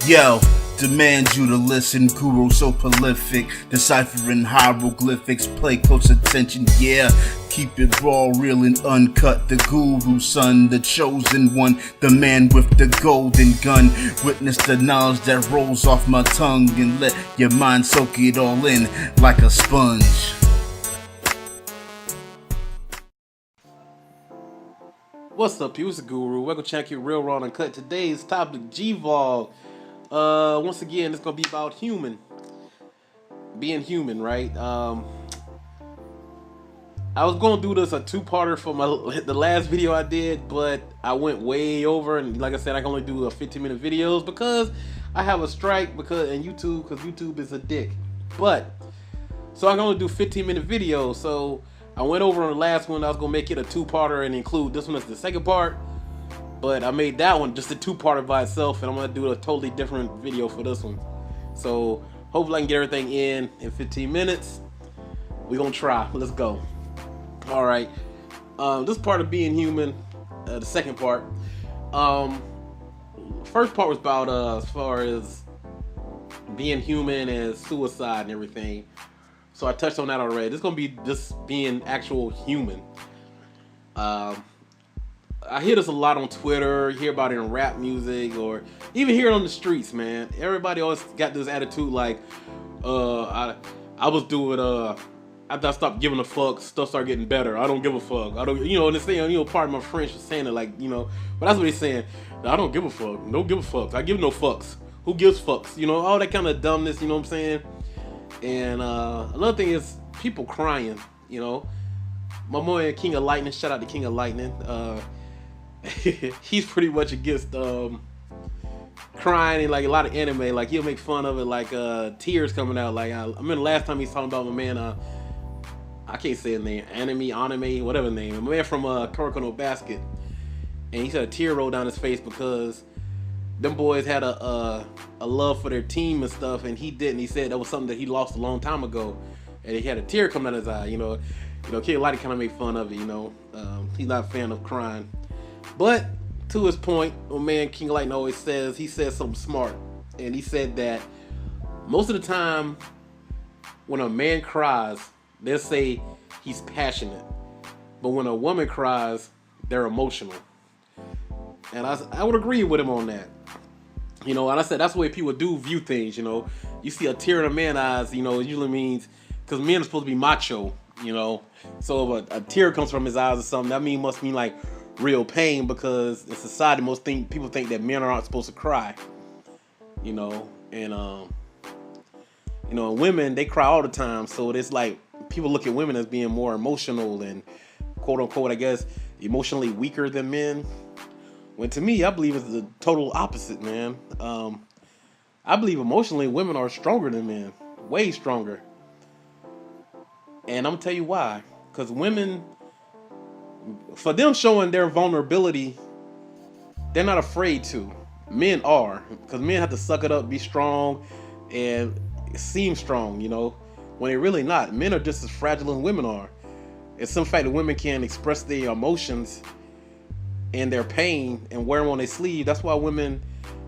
Yo, demand you to listen, guru so prolific, deciphering hieroglyphics, play close attention, yeah. Keep it raw, real and uncut, the guru son, the chosen one, the man with the golden gun. Witness the knowledge that rolls off my tongue and let your mind soak it all in like a sponge. What's up, people? It's the Guru. Welcome to Check It Real Raw and Cut. Today's topic, G-Vlog. Once again, it's gonna be about being human, right? I was gonna do this a two-parter for the last video I did, but I went way over, and like I said, I can only do a 15-minute videos because I have a strike because YouTube is a dick. But so I can only do 15-minute videos. So I went over on the last one. I was gonna make it a two-parter and include this one as the second part, but I made that one just a two-parter by itself, and I'm gonna do a totally different video for this one. So hopefully I can get everything in 15 minutes. We're gonna try. Let's go. All right. This part of being human, the second part. First part was about as far as being human and suicide and everything. So I touched on that already. This is gonna be just being actual human. I hear this a lot on Twitter. You hear about it in rap music, or even hear it on the streets, man. Everybody always got this attitude like, I was doing after I stopped giving a fuck, stuff started getting better. I don't give a fuck. I don't, and it's saying, part of my French was saying it like, but that's what he's saying. I don't give a fuck. Don't give a fuck. I give no fucks. Who gives fucks? All that kind of dumbness. You know what I'm saying? And another thing is people crying. My boy King of Lightning, shout out to King of Lightning. He's pretty much against crying, and like a lot of anime, like he'll make fun of it, like tears coming out. Like I remember the last time he's talking about my man, I can't say his name, anime, whatever name, a man from Kuroko no Basket, and he said a tear rolled down his face because them boys had a love for their team and stuff, and he didn't. He said that was something that he lost a long time ago, and he had a tear coming out of his eye. King of Lightning kind of made fun of it. He's not a fan of crying, but to his point, my man King of Lightning always says, he says something smart, and he said that most of the time when a man cries, they'll say he's passionate, but when a woman cries, they're emotional. And I would agree with him on that. And I said that's the way people do view things. You see a tear in a man's eyes, it usually means, because men are supposed to be macho, so if a tear comes from his eyes or something, that must mean like real pain, because in society people think that men are not supposed to cry, and women, they cry all the time, so it's like people look at women as being more emotional and quote unquote, I guess, emotionally weaker than men, when to me I believe it's the total opposite, man. I believe emotionally women are stronger than men, way stronger, and I'm gonna tell you why. Because women, for them showing their vulnerability, they're not afraid to. Men are, because men have to suck it up, be strong, and seem strong, when they're really not. Men are just as fragile as women are. It's some fact that women can express their emotions and their pain and wear them on their sleeve. That's why women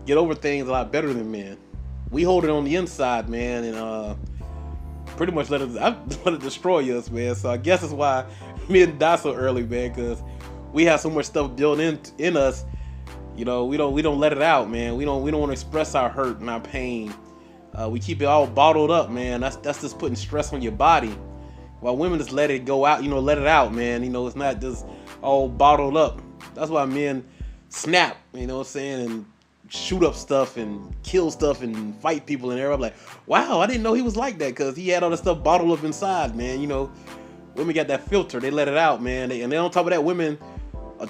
get over things a lot better than men. We hold it on the inside, man, and pretty much let it destroy us, man. So I guess that's why men die so early, man, because we have so much stuff built in us. We don't let it out, man. We don't want to express our hurt and our pain. We keep it all bottled up, man. That's just putting stress on your body. While women just let it go out, let it out, man. It's not just all bottled up. That's why men snap, and shoot up stuff and kill stuff and fight people, and everybody like, wow, I didn't know he was like that, because he had all this stuff bottled up inside, man. Women got that filter, they let it out, man. And then on top of that, women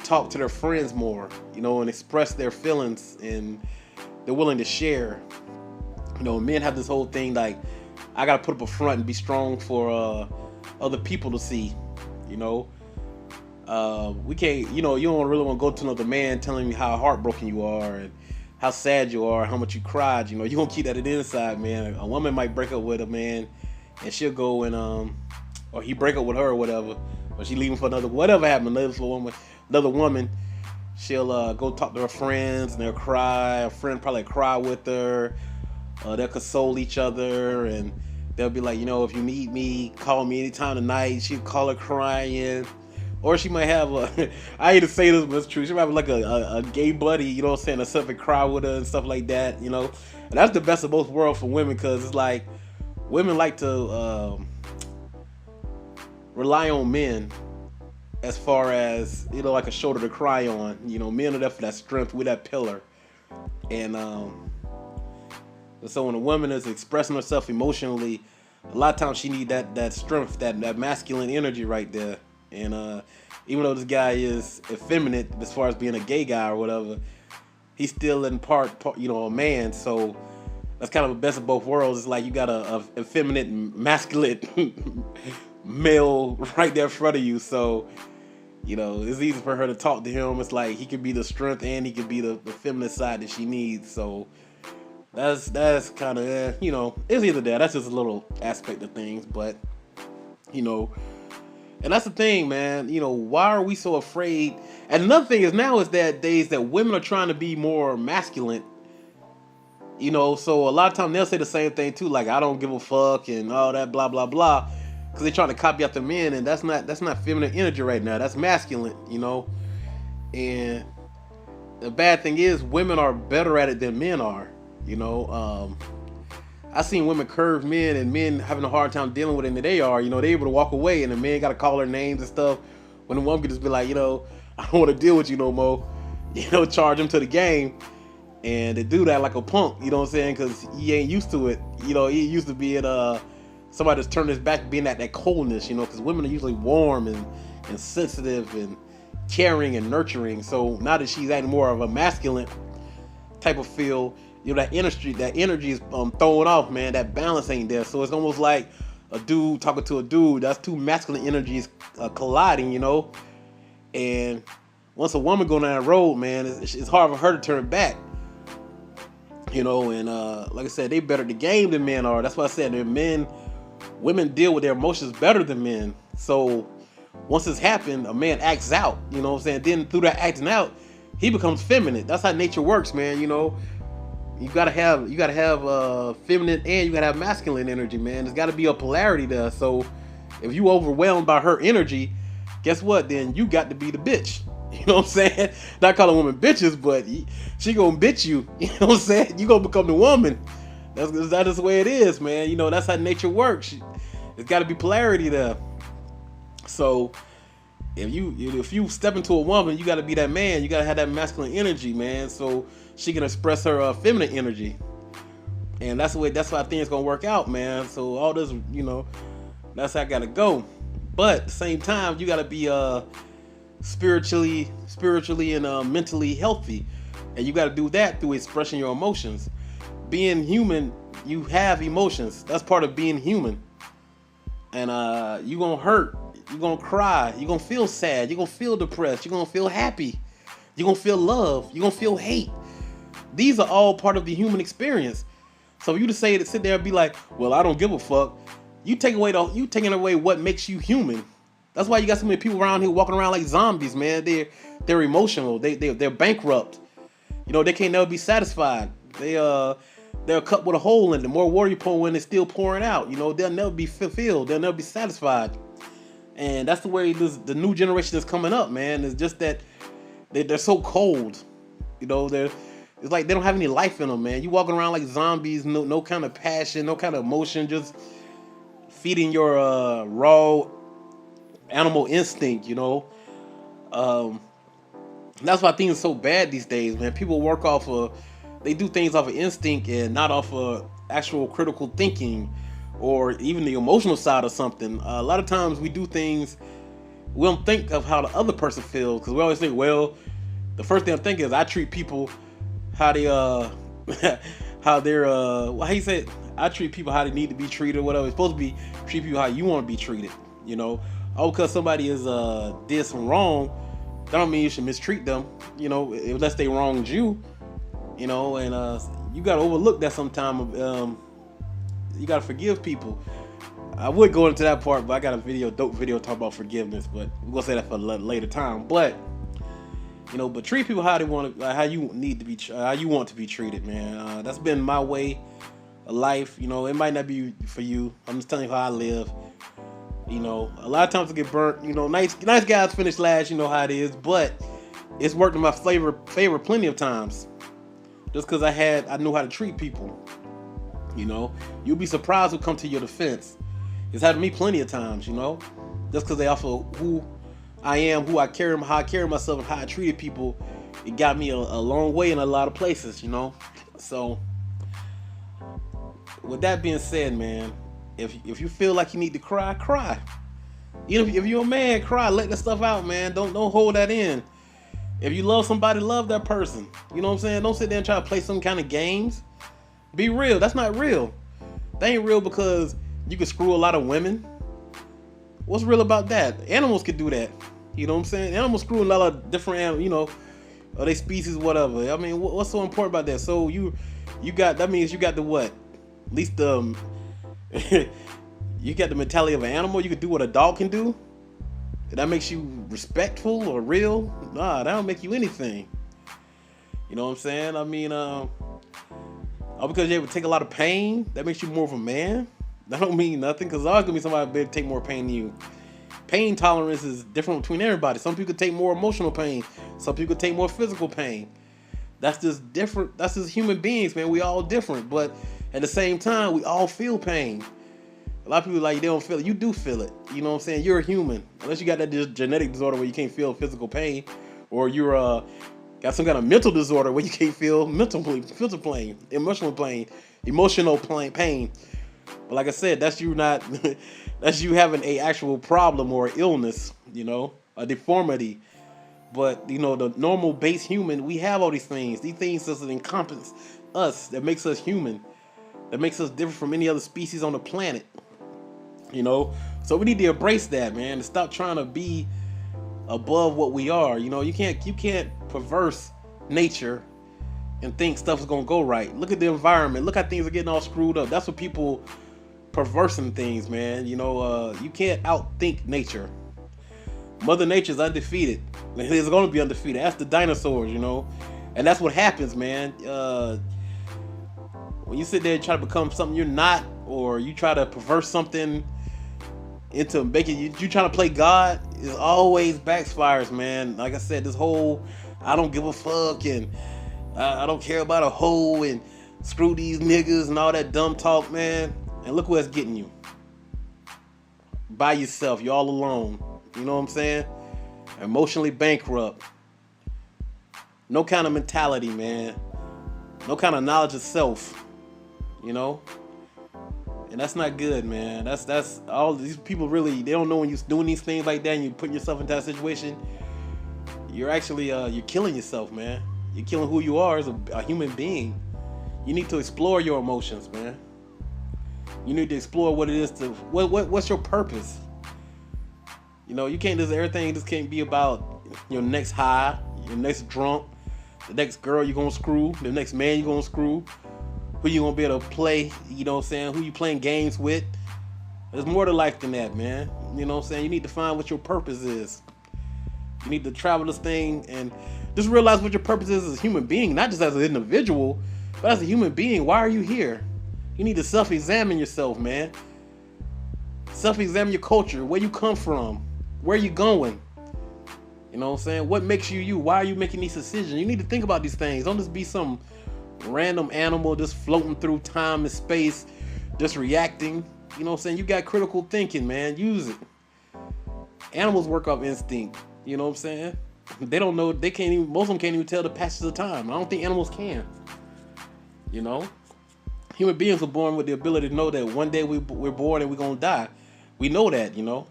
talk to their friends more, and express their feelings, and they're willing to share. Men have this whole thing like, I gotta put up a front and be strong for other people to see. We can't, you don't really want to go to another man telling you how heartbroken you are and how sad you are, how much you cried. You're gonna keep that inside, man. A woman might break up with a man, and she'll go and or he break up with her or whatever, or she leaving for another, whatever happened, another woman, She'll go talk to her friends and they'll cry. A friend probably cry with her. They'll console each other and they'll be like, if you need me, call me anytime tonight. She'll call her crying. Or she might have I hate to say this, but it's true. She might have like a gay buddy, you know what I'm saying, to sit and cry with her and stuff like that, And that's the best of both worlds for women, because it's like women like to rely on men as far as, like a shoulder to cry on. Men are there for that strength, with that pillar. And so when a woman is expressing herself emotionally, a lot of times she need that strength, that masculine energy right there. And even though this guy is effeminate as far as being a gay guy or whatever, he's still in part a man. So that's kind of the best of both worlds. It's like you got a effeminate, masculine male right there in front of you. So it's easy for her to talk to him. It's like he could be the strength and he could be the feminine side that she needs. So that's kind of it's either that. That's just a little aspect of things, but and that's the thing, man. Why are we so afraid? And another thing is nowadays that women are trying to be more masculine. So a lot of times they'll say the same thing too, like I don't give a fuck and all that blah blah blah, because they're trying to copy out the men, and that's not feminine energy right now. That's masculine, And the bad thing is women are better at it than men are. I've seen women curve men and men having a hard time dealing with it than they are. They're able to walk away and the men got to call their names and stuff. When the woman could just be like, I don't want to deal with you no more. Charge him to the game. And they do that like a punk, you know what I'm saying? Because he ain't used to it. He used to be at somebody that's turned his back, being at that coldness, because women are usually warm and sensitive and caring and nurturing. So now that she's acting more of a masculine type of feel, that energy is thrown off, man. That balance ain't there. So it's almost like a dude talking to a dude. That's two masculine energies colliding, And once a woman go down that road, man, it's hard for her to turn back. And like I said, they better at the game than men are. That's why I said women deal with their emotions better than men. So once it's happened, a man acts out, you know what I'm saying? Then through that acting out, he becomes feminine. That's how nature works, man. You gotta have feminine and you gotta have masculine energy, man. There's gotta be a polarity there. So if you overwhelmed by her energy, guess what? Then you got to be the bitch. You know what I'm saying? Not calling women bitches, but she gonna bitch you. You know what I'm saying? You gonna become the woman. That is the way it is, man. That's how nature works. There's gotta be polarity there. So if you step into a woman, you gotta be that man. You gotta have that masculine energy, man. So she can express her feminine energy, and that's why things gonna work out, man. So all this, that's how I gotta go. But at the same time, you gotta be spiritually and mentally healthy, and you gotta do that through expressing your emotions. Being human, you have emotions. That's part of being human. And you gonna hurt, you gonna cry, you gonna feel sad, you gonna feel depressed, you gonna feel happy, you gonna feel love, you gonna feel hate. These are all part of the human experience. So if you just sit there and be like, well, I don't give a fuck, you taking away what makes you human. That's why you got so many people around here walking around like zombies, man. They're emotional. They're bankrupt. They can't never be satisfied. They're a cup with a hole in it. The more water you pour in, it's still pouring out. They'll never be fulfilled. They'll never be satisfied. And that's the way the new generation is coming up, man. It's just that they're so cold. It's like they don't have any life in them, man. You walking around like zombies, no kind of passion, no kind of emotion, just feeding your raw animal instinct, That's why things are so bad these days, man. People they do things off of instinct and not off of actual critical thinking or even the emotional side of something. A lot of times we do things, we don't think of how the other person feels, because we always think, well, the first thing I'm thinking is I treat people how they how you say, I treat people how they need to be treated or whatever. It's supposed to be treat people how you want to be treated, all because somebody is did some wrong, that don't mean you should mistreat them, unless they wronged you, and you gotta overlook that sometime. You gotta forgive people. I would go into that part, but I got a dope video talk about forgiveness, but we're gonna say that for a later time. But You know, but treat people how they want to, how you need to be, how you want to be treated, man. That's been my way of life. You know, it might not be for you. I'm just telling you how I live. You know, a lot of times I get burnt. You know, nice guys finish last. You know how it is, but it's worked in my favor plenty of times. Just because I knew how to treat people. You know, you'll be surprised who come to your defense. It's happened to me plenty of times. You know, just because they offer who I am, how I carry myself, and how I treated people, it got me a long way in a lot of places. You know, so with that being said, man, if you feel like you need to cry, cry. Even if you're a man, cry. Let that stuff out, man. Don't hold that in. If you love somebody, love that person. You know what I'm saying? Don't sit there and try to play some kind of games. Be real. That's not real. They ain't real because you can screw a lot of women. What's real about that? Animals could do that. You know what I'm saying? Animals screw a lot of different animals, you know, or they species, whatever. I mean, what's so important about that? So you got, that means you got the what? At least you got the mentality of an animal. You can do what a dog can do. That makes you respectful or real? Nah, that don't make you anything. You know what I'm saying? I mean, because you ever take a lot of pain, that makes you more of a man? That don't mean nothing, because there's always going to be somebody that take more pain than you. Pain tolerance is different between everybody. Some people take more emotional pain. Some people take more physical pain. That's just different. That's just human beings, man. We all different. But at the same time, we all feel pain. A lot of people like, they don't feel it. You do feel it. You know what I'm saying? You're a human. Unless you got that genetic disorder where you can't feel physical pain, or you're got some kind of mental disorder where you can't feel physical pain, emotional pain. But like I said, that's you that's you having a actual problem or illness, you know, a deformity. But you know, the normal base human, we have all these things. These things that encompass us, that makes us human, that makes us different from any other species on the planet. You know, so we need to embrace that, man, and stop trying to be above what we are. You know, you can't perverse nature and think stuff is gonna go right. Look at the environment. Look how things are getting all screwed up. That's what people perversing things, man. You know, you can't outthink nature. Mother Nature's undefeated. It's gonna be undefeated. That's the dinosaurs, you know, and that's what happens, man. When you sit there and try to become something you're not, or you try to perverse something into making you trying to play God, it always backfires, man. Like I said, this whole I don't give a fuck and I don't care about a hoe and screw these niggas and all that dumb talk, man. And look where it's getting you. By yourself, you're all alone. You know what I'm saying? Emotionally bankrupt. No kind of mentality, man. No kind of knowledge of self. You know? And that's not good, man. That's all these people really, they don't know when you're doing these things like that and you're putting yourself into that situation. You're actually you're killing yourself, man. You're killing who you are as a human being. You need to explore your emotions, man. You need to explore what it is to what's your purpose. You know, you can't just everything just can't be about your next high, your next drunk, the next girl you're gonna screw, the next man you're gonna screw, who you gonna be able to play, you know what I'm saying, who you playing games with. There's more to life than that, man. You know what I'm saying? You need to find what your purpose is. You need to travel this thing and just realize what your purpose is as a human being, not just as an individual, but as a human being. Why are you here? You need to self-examine yourself, man. Self-examine your culture, where you come from, where you going. You know what I'm saying? What makes you you? Why are you making these decisions? You need to think about these things. Don't just be some random animal just floating through time and space, just reacting. You know what I'm saying? You got critical thinking, man. Use it. Animals work off instinct. You know what I'm saying? They don't know, they can't even, most of them can't even tell the passage of time. I don't think animals can. You know? Human beings are born with the ability to know that one day we're born and we're gonna die. We know that, you know?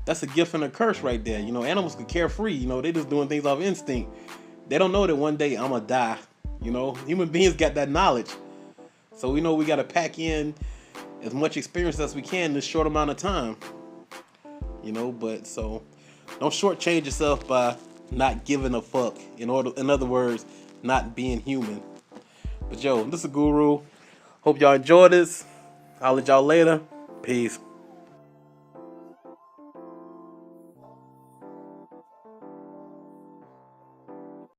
That's a gift and a curse right there. You know, animals can carefree, you know, they just doing things off instinct. They don't know that one day I'm gonna die. You know, human beings got that knowledge. So we know we gotta pack in as much experience as we can in this short amount of time. You know, but so don't shortchange yourself by not giving a fuck. In other words, not being human. But yo, this is Guru. Hope y'all enjoy this. I'll let y'all later. Peace.